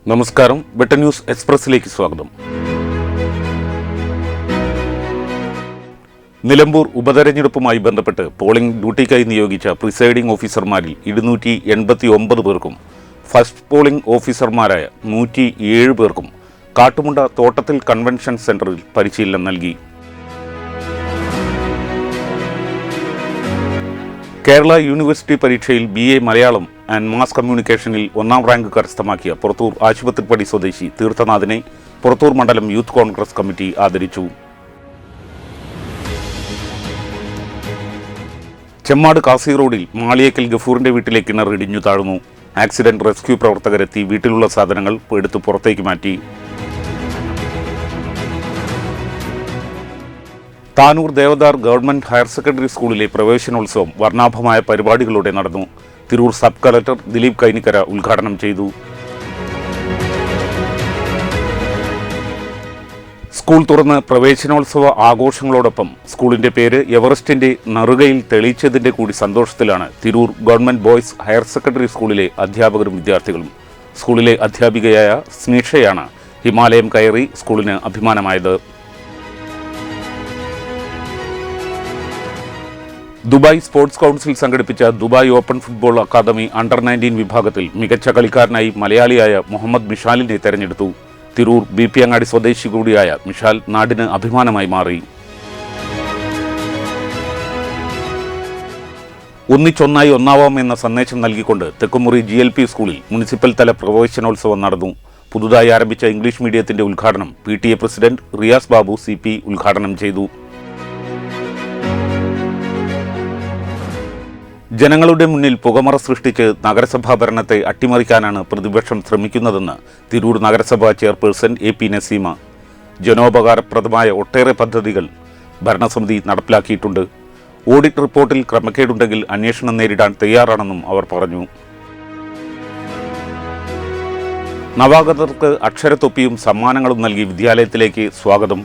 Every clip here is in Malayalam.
നമസ്കാരം. വെട്ട ന്യൂസ് എക്സ്പ്രസിലേക്ക് സ്വാഗതം. നിലമ്പൂർ ഉപതെരഞ്ഞെടുപ്പുമായി ബന്ധപ്പെട്ട് പോളിംഗ് ഡ്യൂട്ടിക്കായി നിയോഗിച്ച പ്രിസൈഡിംഗ് ഓഫീസർമാരിൽ 289 പേർക്കും ഫസ്റ്റ് പോളിംഗ് ഓഫീസർമാരായ 107 പേർക്കും കാട്ടുമുണ്ട തോട്ടത്തിൽ കൺവെൻഷൻ സെന്ററിൽ പരിശീലനം നൽകി. കേരള യൂണിവേഴ്സിറ്റി പരീക്ഷയിൽ BA മലയാളം ആൻഡ് മാസ് കമ്മ്യൂണിക്കേഷനിൽ 1ാം റാങ്ക് കരസ്ഥമാക്കിയ പുറത്തൂർ ആശുപത്രിപ്പടി സ്വദേശി തീർത്ഥനാഥിനെ പുറത്തൂർ മണ്ഡലം യൂത്ത് കോൺഗ്രസ് കമ്മിറ്റി ആദരിച്ചു. ചെമ്മാട് കാസി റോഡിൽ മാളിയേക്കൽ ഗഫൂറിന്റെ വീട്ടിലെ കിണർ ഇടിഞ്ഞു താഴ്ന്നു. ആക്സിഡന്റ് റെസ്ക്യൂ പ്രവർത്തകരെത്തി വീട്ടിലുള്ള സാധനങ്ങൾ എടുത്ത് പുറത്തേക്ക് മാറ്റി. Tanur Devadar government higher secondary സ്കൂളിലെ പ്രവേശനോത്സവം വർണ്ണാഭമായ പരിപാടികളോടെ നടന്നു. തിരൂർ സബ് കളക്ടർ ദിലീപ് കൈനിക്കര ഉദ്ഘാടനം ചെയ്തു. സ്കൂൾ തുറന്ന് പ്രവേശനോത്സവ ആഘോഷങ്ങളോടൊപ്പം സ്കൂളിന്റെ പേര് എവറസ്റ്റിന്റെ നറുകയിൽ തെളിയിച്ചതിന്റെ കൂടി സന്തോഷത്തിലാണ് Tirur government boys higher secondary സ്കൂളിലെ അധ്യാപകരും വിദ്യാർത്ഥികളും. സ്കൂളിലെ അധ്യാപികയായ സ്നീഷയാണ് ഹിമാലയം കയറി സ്കൂളിന് അഭിമാനമായത്. ദുബായ് സ്പോർട്സ് കൗൺസിൽ സംഘടിപ്പിച്ച Dubai open football academy under-19 വിഭാഗത്തിൽ മികച്ച കളിക്കാരനായി മലയാളിയായ മുഹമ്മദ് മിഷാലിനെ തെരഞ്ഞെടുത്തു. തിരൂർ BP അങ്ങാടി സ്വദേശി കൂടിയായ മിഷാൽ നാടിന് അഭിമാനമായി മാറി. ഒന്നിച്ചൊന്നായി ഒന്നാവാം എന്ന സന്ദേശം നൽകിക്കൊണ്ട് തെക്കുമുറി GLP സ്കൂളിൽ മുനിസിപ്പൽ തല പ്രവേശനോത്സവം നടന്നു. പുതുതായി ആരംഭിച്ച ഇംഗ്ലീഷ് മീഡിയത്തിന്റെ ഉദ്ഘാടനം PTA president Riyas Babu CP ഉദ്ഘാടനം ചെയ്തു. ജനങ്ങളുടെ മുന്നിൽ പുകമറ സൃഷ്ടിച്ച് നഗരസഭാ ഭരണത്തെ അട്ടിമറിക്കാനാണ് പ്രതിപക്ഷം ശ്രമിക്കുന്നതെന്ന് തിരൂർ നഗരസഭാ ചെയർപേഴ്സൺ AP നസീമ. ജനോപകാരപ്രദമായ ഒട്ടേറെ പദ്ധതികൾ ഭരണസമിതി നടപ്പിലാക്കിയിട്ടുണ്ട്. ഓഡിറ്റ് റിപ്പോർട്ടിൽ ക്രമക്കേടുണ്ടെങ്കിൽ അന്വേഷണം നേരിടാൻ തയ്യാറാണെന്നും അവർ പറഞ്ഞു. നവാഗതർക്ക് അക്ഷരത്തൊപ്പിയും സമ്മാനങ്ങളും നൽകി വിദ്യാലയത്തിലേക്ക് സ്വാഗതം.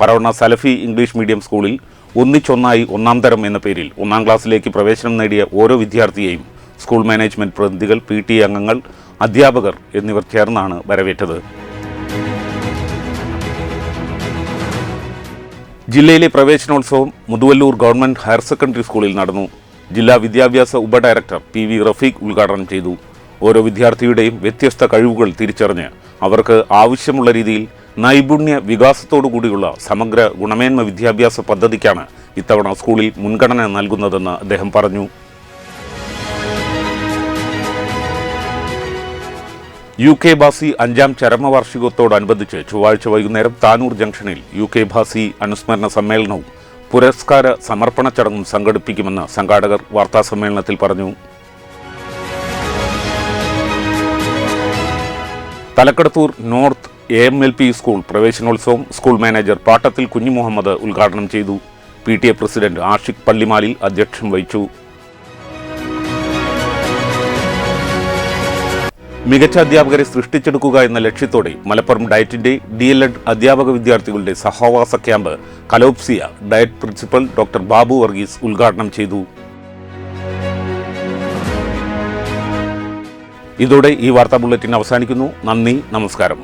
പറവണ്ണ സലഫി ഇംഗ്ലീഷ് മീഡിയം സ്കൂളിൽ ഒന്നിച്ചൊന്നായി 1ാം തരം എന്ന പേരിൽ 1ാം ക്ലാസ്സിലേക്ക് പ്രവേശനം നേടിയ ഓരോ വിദ്യാർത്ഥിയെയും സ്കൂൾ മാനേജ്മെന്റ് പ്രതിനിധികൾ, PTA അംഗങ്ങൾ, അധ്യാപകർ എന്നിവർ ചേർന്നാണ് വരവേറ്റത്. ജില്ലയിലെ പ്രവേശനോത്സവം മുതുവല്ലൂർ ഗവൺമെന്റ് ഹയർ സെക്കൻഡറി സ്കൂളിൽ നടന്നു. ജില്ലാ വിദ്യാഭ്യാസ ഉപഡയറക്ടർ PV റഫീഖ് ഉദ്ഘാടനം ചെയ്തു. ഓരോ വിദ്യാർത്ഥിയുടെയും വ്യത്യസ്ത കഴിവുകൾ തിരിച്ചറിഞ്ഞ് അവർക്ക് ആവശ്യമുള്ള രീതിയിൽ നൈപുണ്യ വികാസത്തോടുകൂടിയുള്ള സമഗ്ര ഗുണമേന്മ വിദ്യാഭ്യാസ പദ്ധതിക്കാണ് ഇത്തവണ സ്കൂളിൽ മുൻഗണന നൽകുന്നതെന്ന് അദ്ദേഹം പറഞ്ഞു. UK ഭാസി 5ാം ചരമവാർഷികത്തോടനുബന്ധിച്ച് ചൊവ്വാഴ്ച വൈകുന്നേരം താനൂർ ജംഗ്ഷനിൽ UK ഭാസി അനുസ്മരണ സമ്മേളനവും പുരസ്കാര സമർപ്പണ ചടങ്ങും സംഘടിപ്പിക്കുമെന്ന് സംഘാടകർ വാർത്താസമ്മേളനത്തിൽ പറഞ്ഞു. തലക്കടത്തൂർ നോർത്ത് AMLP സ്കൂൾ പ്രവേശനോത്സവം സ്കൂൾ മാനേജർ പാട്ടത്തിൽ കുഞ്ഞു മുഹമ്മദ് ഉദ്ഘാടനം ചെയ്തു. PTA പ്രസിഡന്റ് ആഷിഖ് പള്ളിമാലിൽ അധ്യക്ഷം വഹിച്ചു. മികച്ച അധ്യാപകരെ സൃഷ്ടിച്ചെടുക്കുക എന്ന ലക്ഷ്യത്തോടെ മലപ്പുറം ഡയറ്റിന്റെ DLED അധ്യാപക വിദ്യാർത്ഥികളുടെ സഹവാസ camp Kalopsia DIET principal doctor Babu Varghese ഉദ്ഘാടനം ചെയ്തു. ഇതോടെ ഈ വാർത്താ ബുള്ളറ്റിൻ അവസാനിക്കുന്നു. നന്ദി, നമസ്കാരം.